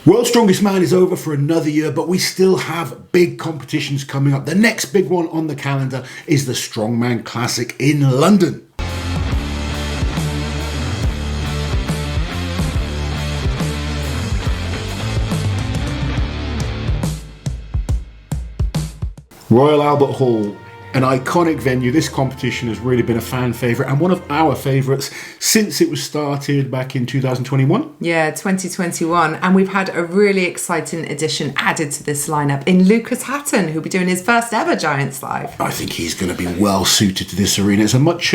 World's Strongest Man is over for another year, but we still have big competitions coming up. The next big one on the calendar is the Strongman Classic in London. Royal Albert Hall, an iconic venue. This competition has really been a fan favourite and one of our favourites since it was started back in 2021. Yeah, 2021. And we've had a really exciting addition added to this lineup in Lucas Hatton, who'll be doing his first ever Giants Live. I think he's going to be well suited to this arena. It's a much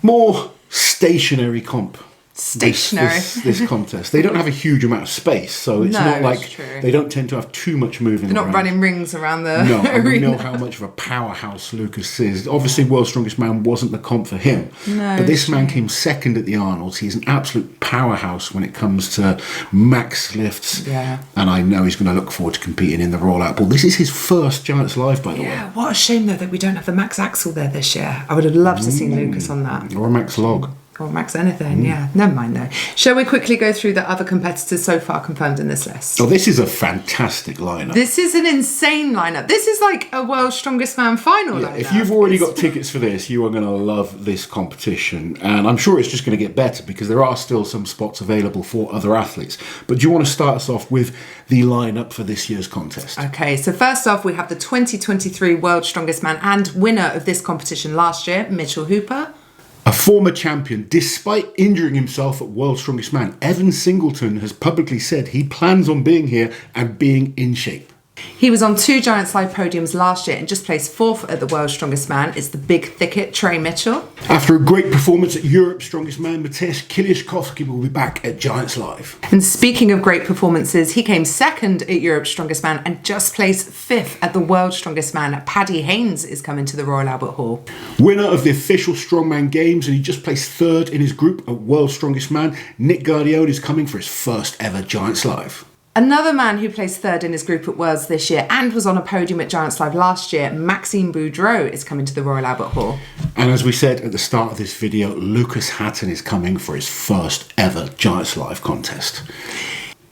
more stationary comp. Stationary. This contest. They don't have a huge amount of space, so it's not like true. They don't tend to have too much moving around. They're not running rings around the No, arena. and we know how much of a powerhouse Lucas is. Obviously, World's Strongest Man wasn't the comp for him. No, but this man came second at the Arnold's. He's an absolute powerhouse when it comes to max lifts. Yeah. And I know he's going to look forward to competing in the Royal Albert Hall. This is his first Giants Live, by the way. Yeah, what a shame though that we don't have the Max Axel there this year. I would have loved to see Lucas on that. Or a Max Log. Or Max anything, yeah. Never mind though. Shall we quickly go through the other competitors so far confirmed in this list? Oh, this is a fantastic lineup. This is an insane lineup. This is like a World's Strongest Man final lineup. If you've already got tickets for this, you are going to love this competition. And I'm sure it's just going to get better because there are still some spots available for other athletes. But do you want to start us off with the lineup for this year's contest? Okay, so first off, we have the 2023 World's Strongest Man and winner of this competition last year, Mitchell Hooper. A former champion, despite injuring himself at World's Strongest Man, Evan Singleton has publicly said he plans on being here and being in shape. He was on 2 Giants Live podiums last year and just placed 4th at the World's Strongest Man. It's the big thicket, Trey Mitchell. After a great performance at Europe's Strongest Man, Mateusz Kiliszkowski will be back at Giants Live. And speaking of great performances, he came 2nd at Europe's Strongest Man and just placed 5th at the World's Strongest Man. Paddy Haynes is coming to the Royal Albert Hall. Winner of the official Strongman Games, and he just placed 3rd in his group at World's Strongest Man, Nick Guardione is coming for his first ever Giants Live. Another man who placed 3rd in his group at Worlds this year and was on a podium at Giants Live last year, Maxime Boudreau, is coming to the Royal Albert Hall. And as we said at the start of this video, Lucas Hatton is coming for his first ever Giants Live contest.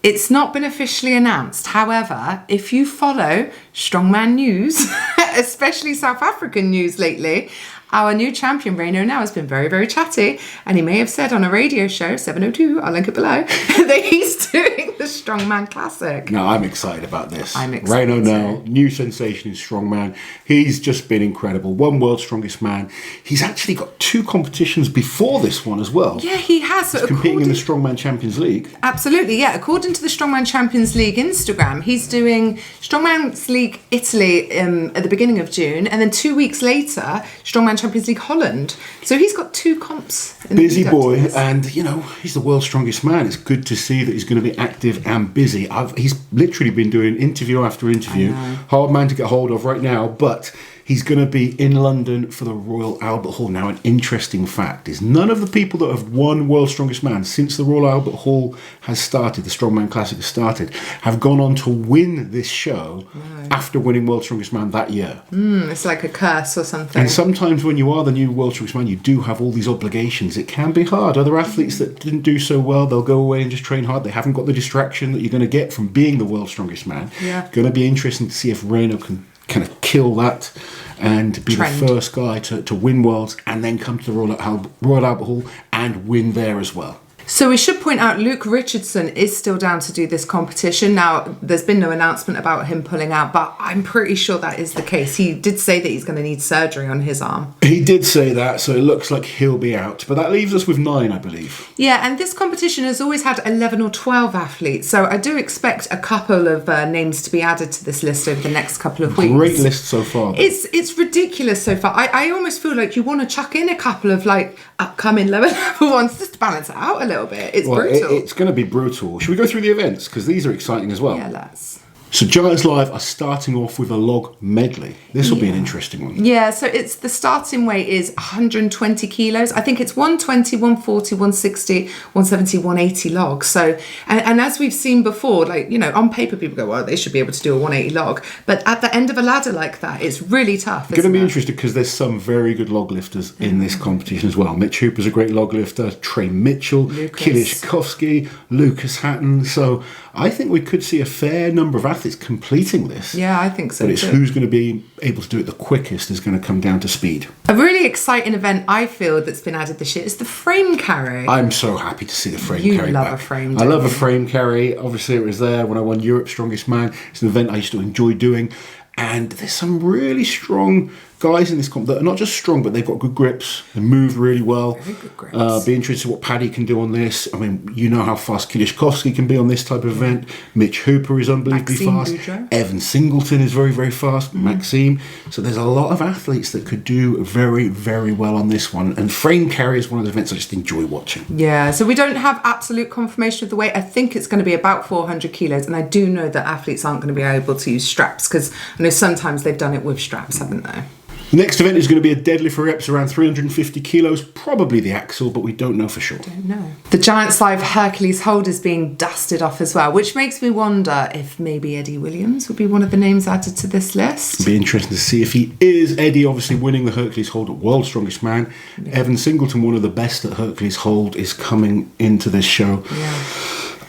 It's not been officially announced. However, if you follow Strongman news, especially South African news lately, our new champion, Reno now, has been very, very chatty. And he may have said on a radio show, 702, I'll link it below, that he's doing the Strongman Classic. Now, I'm excited about this. I'm excited. Reno now, new sensation in Strongman. He's just been incredible. One World's Strongest Man. He's actually got 2 competitions before this one as well. Yeah, he has. He's competing in the Strongman Champions League. Absolutely, yeah. According to the Strongman Champions League Instagram, he's doing Strongman League Italy at the beginning of June, and then 2 weeks later, Strongman Champions League Holland. So he's got 2 comps. Busy boy, and you know, he's the world's strongest man. It's good to see that he's going to be active and busy. He's literally been doing interview after interview. Hard man to get hold of right now, but he's going to be in London for the Royal Albert Hall. Now, an interesting fact is none of the people that have won World's Strongest Man since the Royal Albert Hall has started, the Strongman Classic has started, have gone on to win this show after winning World's Strongest Man that year. It's like a curse or something. And sometimes when you are the new World's Strongest Man, you do have all these obligations. It can be hard. Other athletes that didn't do so well, they'll go away and just train hard. They haven't got the distraction that you're going to get from being the World's Strongest Man. Yeah. Going to be interesting to see if Reno can kind of kill that and be the first guy to win Worlds and then come to the Royal Albert Hall and win there as well. So we should point out Luke Richardson is still down to do this competition. Now, there's been no announcement about him pulling out, but I'm pretty sure that is the case. He did say that he's going to need surgery on his arm. He did say that, so it looks like he'll be out. But that leaves us with 9, I believe. Yeah, and this competition has always had 11 or 12 athletes, so I do expect a couple of names to be added to this list over the next couple of weeks. Great list so far. It's ridiculous so far. I almost feel like you want to chuck in a couple of like upcoming lower level ones just to balance it out a little bit. It's brutal. It's going to be brutal. Should we go through the events? Because these are exciting as well. Yeah, let's. So Giants Live are starting off with a log medley. This will be an interesting one. Yeah, so it's the starting weight is 120 kilos. I think it's 120, 140, 160, 170, 180 logs. So, and as we've seen before, like, you know, on paper people go, well, they should be able to do a 180 log. But at the end of a ladder like that, it's really tough. Going to be interested because there's some very good log lifters in this competition as well. Mitch Hooper's a great log lifter. Trey Mitchell, Kilishkovsky, Lucas Hatton. So I think we could see a fair number of athletes completing this. Yeah, I think so. But it's who's going to be able to do it the quickest is going to come down to speed. A really exciting event I feel that's been added this year is the frame carry. I'm so happy to see the frame carry back. You love a frame. I love a frame carry. Obviously, it was there when I won Europe's Strongest Man. It's an event I used to enjoy doing. And there's some really strong guys in this comp that are not just strong, but they've got good grips. They move really well. Very good grips. Be interested to what Paddy can do on this. I mean, you know how fast Kilishkovsky can be on this type of event. Mitch Hooper is unbelievably fast. Boudreaux. Evan Singleton is very, very fast. Maxime. So there's a lot of athletes that could do very, very well on this one. And frame carry is one of the events I just enjoy watching. Yeah, so we don't have absolute confirmation of the weight. I think it's going to be about 400 kilos. And I do know that athletes aren't going to be able to use straps because I know sometimes they've done it with straps, haven't they? The next event is going to be a deadlift for reps around 350 kilos, probably the axle, but we don't know for sure. Don't know. The Giants Live Hercules hold is being dusted off as well, which makes me wonder if maybe Eddie Williams would be one of the names added to this list. It'll be interesting to see if he is. Eddie obviously winning the Hercules hold at World's Strongest Man. Yeah. Evan Singleton, one of the best at Hercules hold, is coming into this show. Yeah.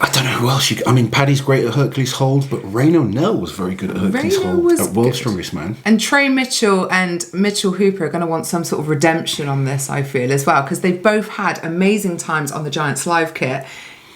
I don't know who else I mean, Paddy's great at Hercules hold, but Rayno Nell was very good at Hercules hold at World's Strongest Man. And Trey Mitchell and Mitchell Hooper are going to want some sort of redemption on this, I feel, as well, because they've both had amazing times on the Giants Live kit.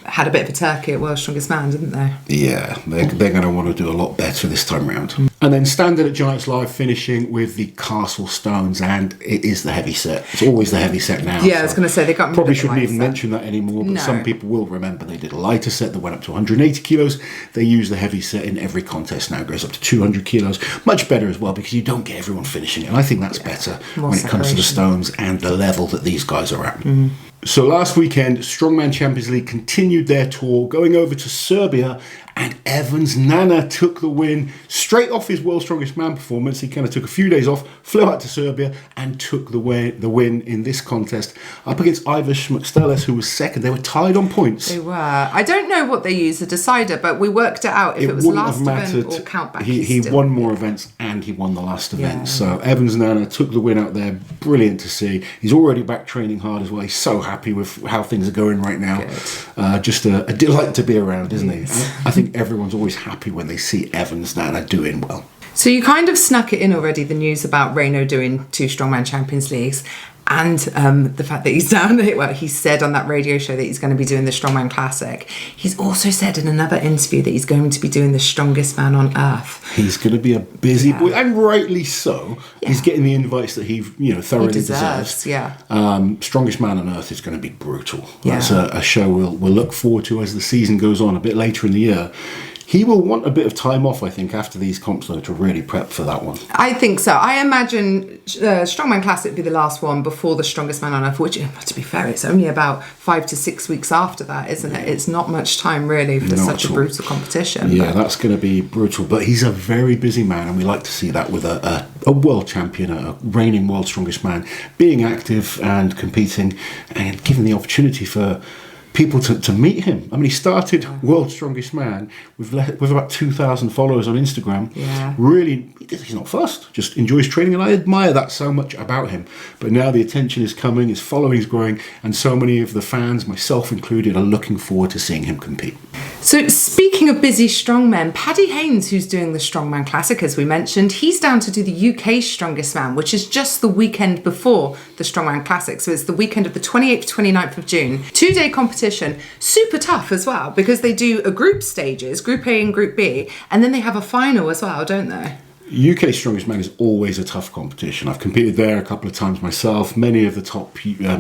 Had a bit of a turkey at World's Strongest Man, didn't they? Yeah, they're going to want to do a lot better this time round. And then standard at Giants Live, finishing with the Castle Stones, and it is the heavy set. It's always the heavy set now. Yeah, so I was going to say they got probably shouldn't even mention that anymore, but some people will remember they did a lighter set that went up to 180 kilos. They use the heavy set in every contest now. It goes up to 200 kilos. Much better as well because you don't get everyone finishing it. And I think that's better when it comes to the Stones and the level that these guys are at. So last weekend, Strongman Champions League continued their tour, going over to Serbia, and Evans Nana took the win straight off his World's Strongest Man performance. He kind of took a few days off, flew out to Serbia, and took the win in this contest up against Ivers Schmucksteles, who was second. They were tied on points. They were. I don't know what they used, the decider, but we worked it out if it was last event or count back. He won more events and he won the last event. So Evans Nana took the win out there. Brilliant to see. He's already back training hard as well. He's so happy with how things are going right now. Just a delight to be around, isn't he? I think everyone's always happy when they see Evans Nana doing well. So you kind of snuck it in already, the news about Rayno doing 2 Strongman Champions Leagues and the fact that he's down there. Well, he said on that radio show that he's going to be doing the Strongman Classic. He's also said in another interview that he's going to be doing the Strongest Man on Earth. He's going to be a busy boy, and rightly so. He's getting the invites that he thoroughly deserves. Strongest Man on Earth is going to be brutal. That's a show we'll look forward to as the season goes on a bit later in the year. He will want a bit of time off, I think, after these comps, though, to really prep for that one. I think so. I imagine Strongman Classic would be the last one before the Strongest Man on Earth, which, to be fair, it's only about 5 to 6 weeks after that, isn't it? It's not much time, really, for such a brutal competition. Yeah, that's going to be brutal. But he's a very busy man, and we like to see that with a world champion, a reigning world's strongest man, being active and competing and given the opportunity for people to meet him. I mean, he started World's Strongest Man with about 2,000 followers on Instagram. Yeah. Really, he's not fussed, just enjoys training, and I admire that so much about him. But now the attention is coming, his following is growing, and so many of the fans, myself included, are looking forward to seeing him compete. So speaking of busy strongmen, Paddy Haynes, who's doing the Strongman Classic, as we mentioned, he's down to do the UK Strongest Man, which is just the weekend before the Strongman Classic. So it's the weekend of the 28th, 29th of June. 2-day competition, super tough as well, because they do a group stages, Group A and Group B, and then they have a final as well, don't they? UK Strongest Man is always a tough competition. I've competed there a couple of times myself. Many of the top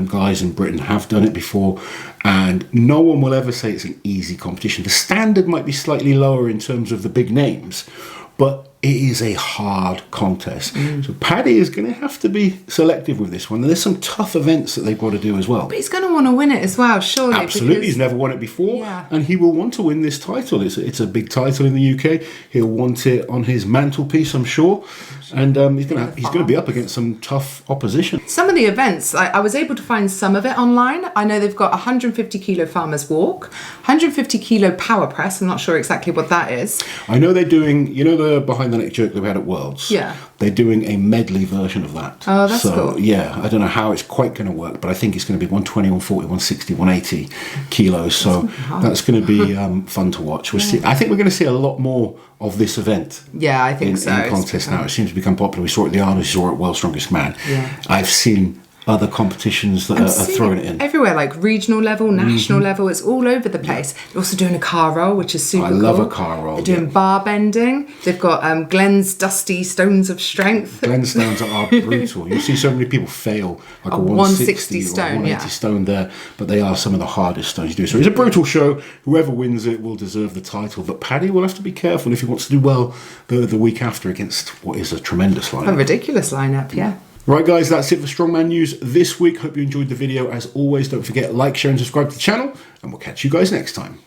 guys in Britain have done it before, and no one will ever say it's an easy competition. The standard might be slightly lower in terms of the big names, but it is a hard contest. So Paddy is going to have to be selective with this one. There's some tough events that they've got to do as well. But he's going to want to win it as well, surely. Absolutely, because, he's never won it before, yeah, and he will want to win this title. It's a big title in the UK. He'll want it on his mantelpiece, I'm sure, and he's going to be up against some tough opposition. Some of the events, I was able to find some of it online. I know they've got 150 kilo farmer's walk, 150 kilo power press. I'm not sure exactly what that is. I know they're doing, you know, the behind the neck jerk that we had at Worlds. Yeah. They're doing a medley version of that. Oh, that's so, cool. Yeah, I don't know how it's quite going to work, but I think it's going to be 120, 140, 160, 180 kilos. So that's going to be fun to watch. We'll see. I think we're going to see a lot more of this event. Yeah, I think so. In contest now. It seems to become popular. We saw it at the Arnold, we saw it at World's Strongest Man. Yeah. I've seen other competitions that are throwing it in. Everywhere, like regional level, national level, it's all over the place. They're also doing a car roll, which is super cool. I love a car roll. They're doing bar bending. They've got Glenn's dusty stones of strength. Glen's stones are brutal. You see so many people fail like a 160 stone, or 180 stone there, but they are some of the hardest stones to do. So it's a brutal show. Whoever wins it will deserve the title, but Paddy will have to be careful if he wants to do well the week after against what is a tremendous lineup. A ridiculous lineup, yeah. Right, guys, that's it for Strongman News this week. Hope you enjoyed the video. As always, don't forget, like, share, and subscribe to the channel, and we'll catch you guys next time.